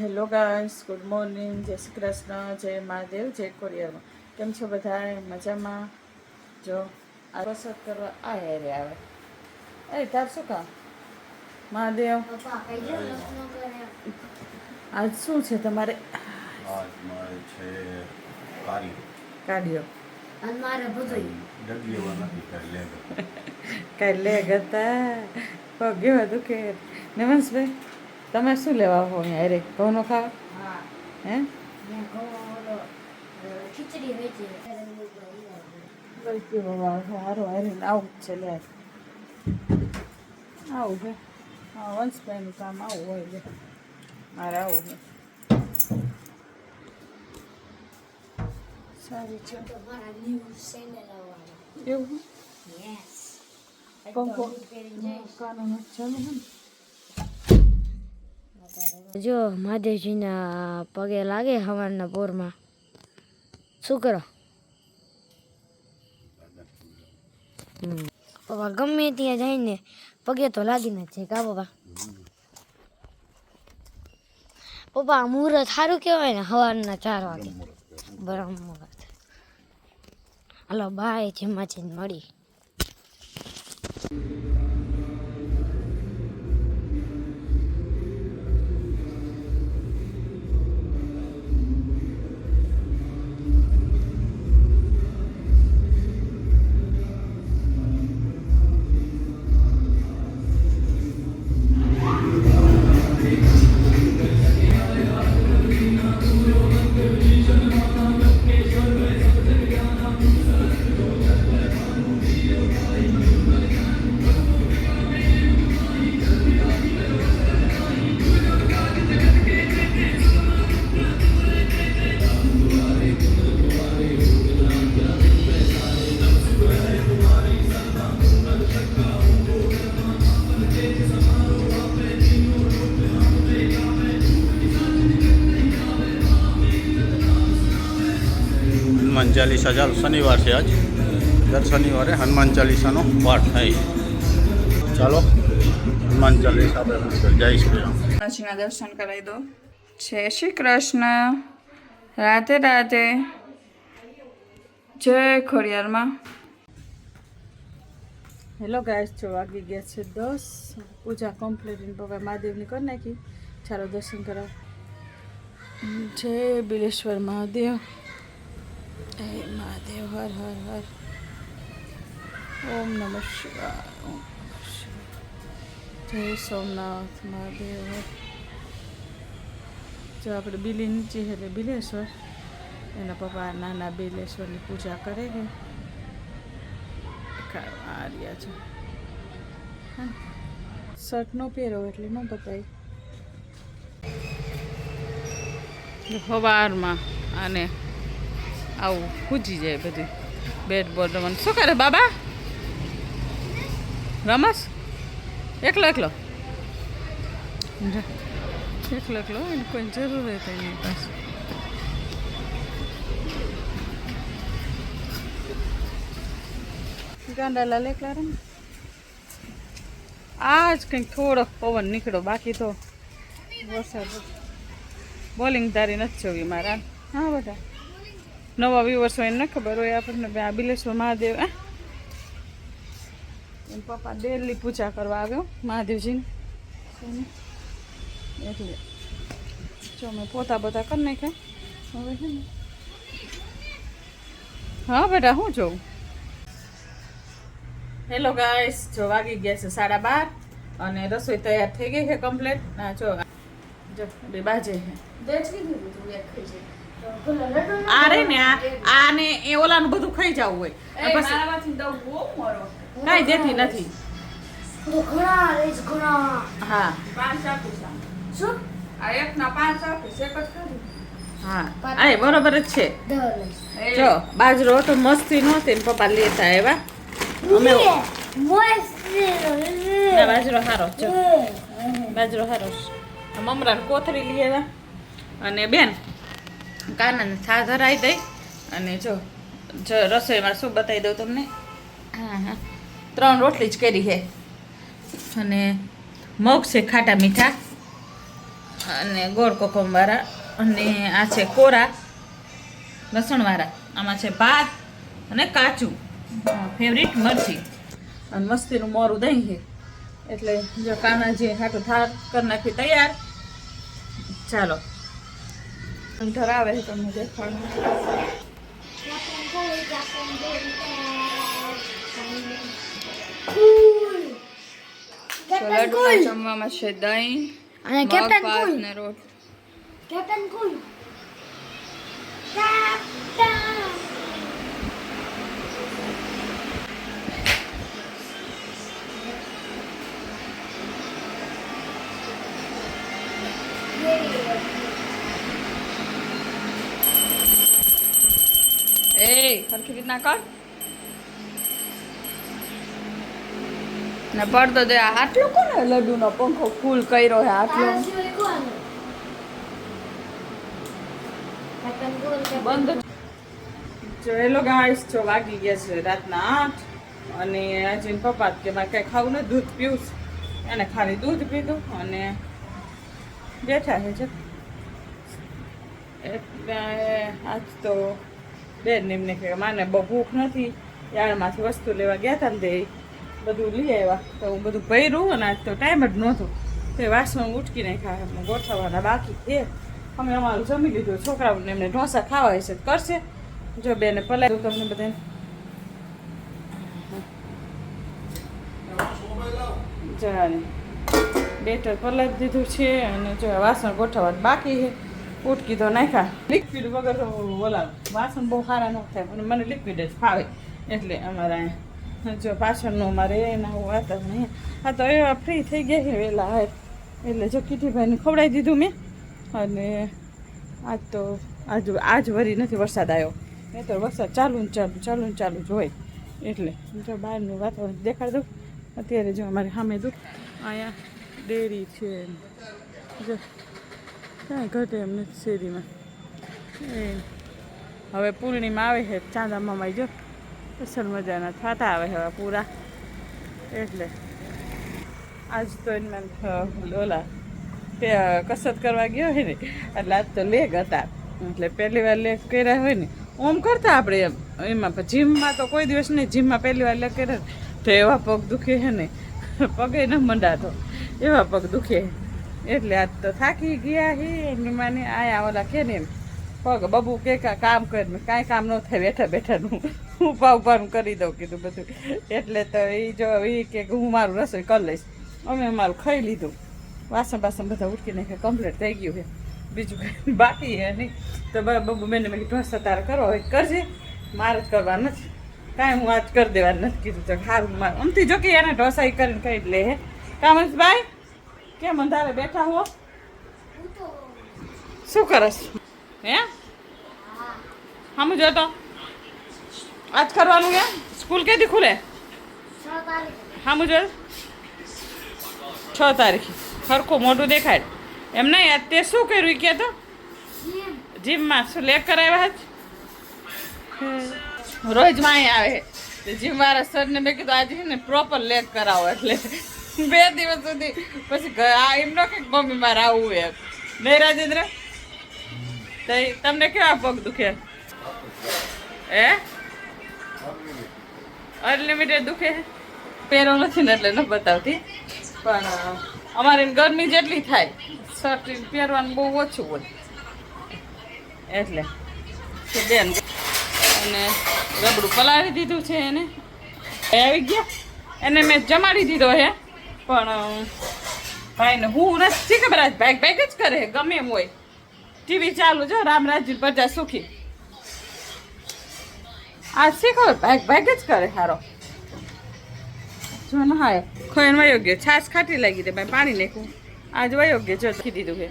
Hello guys, good morning, જય શ્રી કૃષ્ણ, જય મહાદેવ, જય ખોડિયારમાં. કેમ છો બધા? મજામાં? જો આ કસરત કરવા રે આવે. તાર શું કામ? મહાદેવ, આજ શું છે તમારે? આજ મારે છે કાઢ્યો અને મારે બધું ડગીવા નથી કાંઈ લેગ હતા પગે હતું કે નમસ્ભાઈ, તમે શું લેવા હો અહીંયા? અરે ઘઉંનો ખાવા? હે ખીચડી વેચી સારું હારીને આવું છે. લે આવું છે. હા, વંશભાઈનું કામ આવું હોય છે. મારે આવું છે. સારી છે એવું પંખો કાનૂન ચાલુ છે. જો મહાદેવજીના પગે લાગે હવારના પોરમાં. શું કરો? પપ્પા ગમે ત્યાં જઈને પગે તો લાગીને જ છે કા પપ્પા? પપ્પા મુહૂર્ત સારું કહેવાય ને સવારના 4 વાગે. બ્રહ્મ મુહૂર્ત. હાલો બાય, જેમાં જઈને મળી. હનુમાન ચાલીસા ચાલુ. શનિવાર છે આજ. દર શનિવારે હનુમાન ચાલીસાનો પાઠ થાય. ચાલો હનુમાન ચાલીસા આપણે જય શ્રી રામ. હનુમાનજીના દર્શન કરાવી દો. જય શ્રી કૃષ્ણ, રાધે રાધે, જય ખોડિયારમાં. હેલો ગાઈસ, જો વાગી ગયા છે 10. પૂજા કમ્પ્લીટ પપ્પા મહાદેવની કરી નાખી. ચાલો દર્શન કરાવ. જય બિલેશ્વર મહાદેવ. હે મહાદેવ, હર હર હર. ઓમ નમઃ શિવાય. ઓમ નમઃ શિવાય. જય સોમનાથ મહાદેવ. જો આપણે બિલી નીચે એટલે બિલેશ્વર, એના પપ્પા નાના બિલેશ્વરની પૂજા કરે છે. આ રહ્યા છે. શર્ટ નો પહેરો એટલે ન બતાવી. સવારમાં આને આવું પૂજી જાય બધું. બેટ બોલ રમવાનું. શું કરે બાબા? રમસ એકલો એકલો એકલો એકલો એને કોઈ જરૂર હોય એની પાસે. ગાંડાલાલ એકલા રમ. આજ કંઈક થોડોક પવન નીકળો, બાકી તો વરસાદ. બોલિંગ તારી નથી જોવી મારા. હા બધા નવા વ્યુઅર્સ હોય એને ન ખબર હોય આપણને. આ બિલેશ્વર મહાદેવ એમ પપ્પા ડેલી પૂજા કરવા આવ્યો મહાદેવજીની. એટલે જો મેં પોતા કરી નાખ્યા હવે છે ને. હા બેટા, હું જોઉં. હેલો ગાઈસ, જો વાગી ગયા છે 12:30 અને રસોઈ તૈયાર થઈ ગઈ છે કમ્પ્લીટ. ના જો બે બાજે છે. આરે ને આને એ ઓલાનું બધું ખાઈ જવું હોય કાંઈ દેતી નથી. હા હા, આ બરોબર જ છે. જો બાજરો તો મસ્તી નહોતી ને પપ્પા લેતા આવ્યા. અમે બાજરો સારો. જો બાજરો સારો. મમરા કોથળી લઈ આવ્યા. અને બેન કાનાને થા ધરાવી દઈ. અને જો રસોઈમાં શું બતાવી દઉં તમને. હા હા, 3 રોટલી જ કરી છે. અને મગ છે ખાટા મીઠા. અને ગોળ કોકમવાળા અને આ છે કોરા લસણવાળા. આમાં છે ભાત અને કાચું ફેવરિટ મરચી અને મસ્તીનું મોરું દહીં છે. એટલે જો કાનાજી હાટું થાર કરી નાખી તૈયાર. ચાલો ધરાવે છે તમને દેખાડું. લડુના જમવામાં છે દહીં અને કેપ્ટન ભાત કુલ ને રોટ. કેપ્ટન કુલ કેપ્ટન એ સરખી રીતના કર ને પડતો દે. આટલો કોને લડુનો પંખો ફૂલ કર્યો હે આટલો બંધ. ચલો ગાઈસ, જો વાગી ગયા છે રાતના 8 અને આજે પપ્પા કે મારે કઈ ખાવું ને દૂધ પીવું છે. એને ખાલી દૂધ પીધું અને બેઠા છે. એટલે આજ તો બેન એમને કે માને બહુ ભૂખ નથી, યાળમાંથી વસ્તુ લેવા ગયા હતા ને તે બધું લઈ આવ્યા. તો હું બધું ભર્યું અને આજ તો ટાઈમ જ નહોતો. તે વાસણ ઉટકી નાખ્યા, ગોઠવવાના બાકી છે. અમે અમારું જમી લીધું. છોકરાઓને એમને ઢોસા ખાવા હશે તો કરશે. જો બેને પલાવ્યું તમને બધાને. જાણે બેટર પલાવી દીધું છે અને જો વાસણ ગોઠવવાનું બાકી છે. ઉટકી તો નાખ્યા. લિક્વિડ વગર તો બોલાવ વાસણ બહુ સારા ન થાય પણ મને લિક્વિડ જ ફાવે. એટલે અમારા જો પાછળનું અમારે એના વાતાવરણ આ તો એવા ફ્રી થઈ ગયા છે વહેલા. એટલે જો કીટીભાઈને ખવડાવી દીધું મેં. અને આજ તો આજ વરી નથી વરસાદ આવ્યો. નહીં તો વરસાદ ચાલુ જ હોય. એટલે જો બહારનું વાતાવરણ દેખાડ દઉં. અત્યારે જો અમારે સામે દઉં અહીંયા ડેરી છે. જો કાંઈ ઘટે એમ નથી શેરીમાં. એ હવે પૂર્ણિમા આવે છે. ચાંદા મામા જો અસલ મજાના થતા આવે હવે પૂરા. એટલે આજ તો એમાં ઓલા કસરત કરવા ગયો હોય ને એટલે આજ તો લેગ હતા. એટલે પહેલી વાર લેગ કર્યા હોય ને ઓમ કરતા આપણે એમ એમાં જીમમાં તો કોઈ દિવસ નહીં. જીમમાં પહેલી વાર લેગ કર્યા તો એવા પગ દુખે છે ને પગે ન મંડાતો એવા પગ દુખે. એટલે આજ તો થાકી ગયા હે એમની માને આયા ઓલા કે ને એમ પગ બબુ કે કામ કરીને કાંઈ કામ ન થાય બેઠા બેઠાનું ઉપાનું કરી દઉં કીધું બધું. એટલે તો એ જો એ કે હું મારું રસોઈ કરી લઈશ. અમે અમારું ખાઈ લીધું. વાસણ બધા ઉઠકી નાખે કમ્પ્લીટ થઈ ગયું છે. બીજું કંઈ બાકી છે નહીં. તો બબુ બેને મેં ઢોસા તારે કરો હોય કરજે, મારે જ કરવા નથી. કાંઈ હું આજ કરી દેવાનું નથી કીધું. તો સારું મારું આમથી જો કે એને ઢોસા એ કરીને કહી લે હે. કામસભાઈ કેમ અંધારે બેઠા હો? શું કરસ હે? હમ જોતો આજ કરવાનું કે સ્કૂલ ક્યાંથી ખુલે? હમ જો 6 તારીખે સરખું મોઢું દેખાડ એમ નહીં. આજ તે શું કર્યું કે તો જીમમાં શું લેક કરાવ્યા જ રોજ માં અહીં આવે છે. જીમ વાળા સરને મેં કીધું આજે ને પ્રોપર લેક કરાવો. એટલે 2 દિવસ સુધી પછી એમ ન કે મમ્મી મારે આવવું એમ નહીં. રાજેન્દ્ર તમને કેવા પગ દુખે? અનલિમિટેડ દુખે. પહેરો નથી ને એટલે ન બતાવતી. પણ અમારે ગરમી જેટલી થાય શર્ટ પહેરવાનું બહુ ઓછું હોય. એટલે બેન અને રબડું પલાળી દીધું છે એને. આવી ગયા એને મેં જમાડી દીધો હે. પણ ભાઈને હું નથી ખબર આજ ભાગ જ કરે ગમે એમ હોય. ટીવી ચાલુ જો રામરાજી પ્રજા સુખી. આજ શીખો ભાગ જ કરે સારો. જો ના હા ખોઈને વયો ગયો. છાશ ખાટી લાગી દે ભાઈ પાણી નાખું. આજ વયો ગયો જો ખી દીધું છે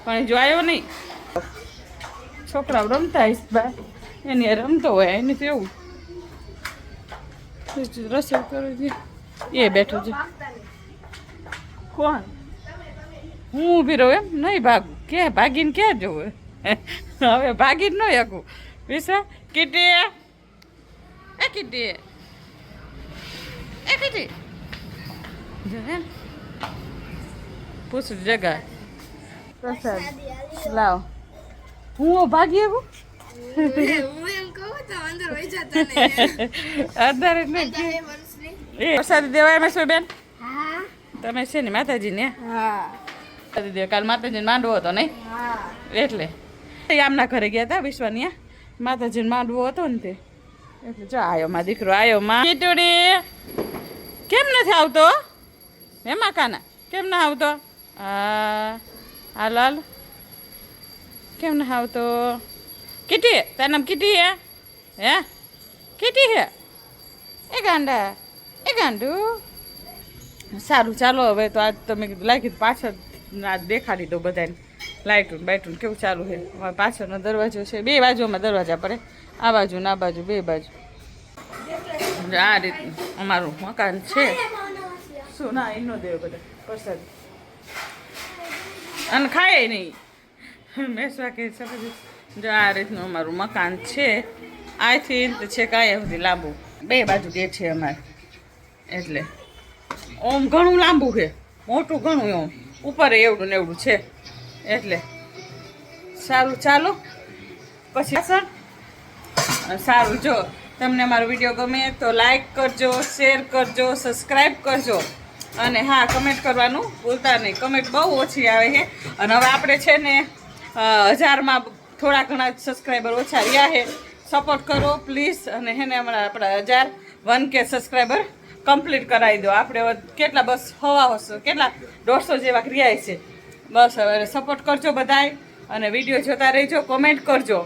પણ જો આવ્યો નહીં. છોકરાઓ રમતા આવીશ ભાઈ એની રમતો હોય એને તો એવું રસોઈ કરું છે. એ બેઠો છે. કોણ? હું ઊભી રહું એમ નહીં ભાગું કે ભાગીને ક્યાં જવું? હવે ભાગી જ ન શકું. વિશા કીટી એ કીટી જો એમ પૂછું જગા પ્રસાદ લાવ હું ભાગી આવું અત્યારે જ નહીં એ પ્રસાદી દેવાય એમ શું બેન તમે છે ને માતાજી ને પ્રસાદી દેવા કાલ માતાજીને માંડવો હતો નહીં એટલે આમના ઘરે ગયા હતા વિશ્વાની માતાજીને માંડવો હતો ને તે એટલે જો આયો માં દીકરો આયો માં કીટુડી કેમ નથી આવતો હેમાં કાના કેમ ના આવતો હાલ હાલ કેમ ના આવતો કીટી તારું નામ કીટી હે કીટી હે એ ગાંડા એ ગાંડું સારું ચાલો હવે તો આજ તો મેં કીધું લાગી પાછળ આજ દેખાડી દો બધાને લાઇટું બાઇટું કેવું ચાલુ છે અમારે પાછળનો દરવાજો છે બે બાજુમાં દરવાજા પડે આ બાજુ ને આ બાજુ બે બાજુ આ રીતનું અમારું મકાન છે શું ના એનો દેવ બધા પ્રસાદ અને ખાય નહીં મેસવા કે જો આ રીતનું અમારું મકાન છે આથી છે કાંઈ સુધી લાંબુ બે બાજુ ગેટ છે અમારે એટલે ઓમ ઘણું લાંબુ છે મોટું ઘણું ઓમ ઉપર એવડું ને એવડું છે એટલે સારું ચાલો પછી સારું જો તમને મારો વિડીયો ગમે તો લાઈક કરજો શેર કરજો સબસ્ક્રાઈબ કરજો અને હા કમેન્ટ કરવાનું ભૂલતા નહીં કમેન્ટ બહુ ઓછી આવે છે અને હવે આપણે છે ને 1000માં થોડા ઘણા સબસ્ક્રાઈબર ઓછા રહ્યા છે સપોર્ટ કરો પ્લીઝ અને હે ને હમણાં આપણા 1K સબસ્ક્રાઈબર કમ્પ્લીટ કરાવી દો આપણે કેટલા બસ કેટલા 150 જેવા રહ્યા છે બસ હવે સપોર્ટ કરજો બધાય અને વિડીયો જોતા રહેજો કોમેન્ટ કરજો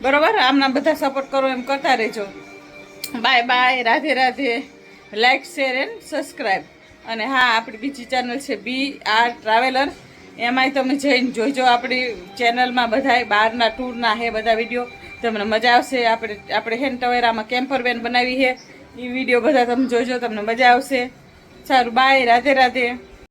બરાબર આમના બધા સપોર્ટ કરો એમ કરતા રહેજો bye bye Radhe Radhe like share and subscribe અને હા આપણી બીજી ચેનલ છે BR ટ્રાવેલર એમાંય તમે જઈને જોઈજો આપણી ચેનલમાં બધાય બહારના ટૂરના હે બધા વિડીયો તમને મજા આવશે આપણે હેન ટવેરામાં કેમ્પર વેન બનાવી છે એ વિડીયો બધા તમે જોજો તમને મજા આવશે સારું બાય રાધે રાધે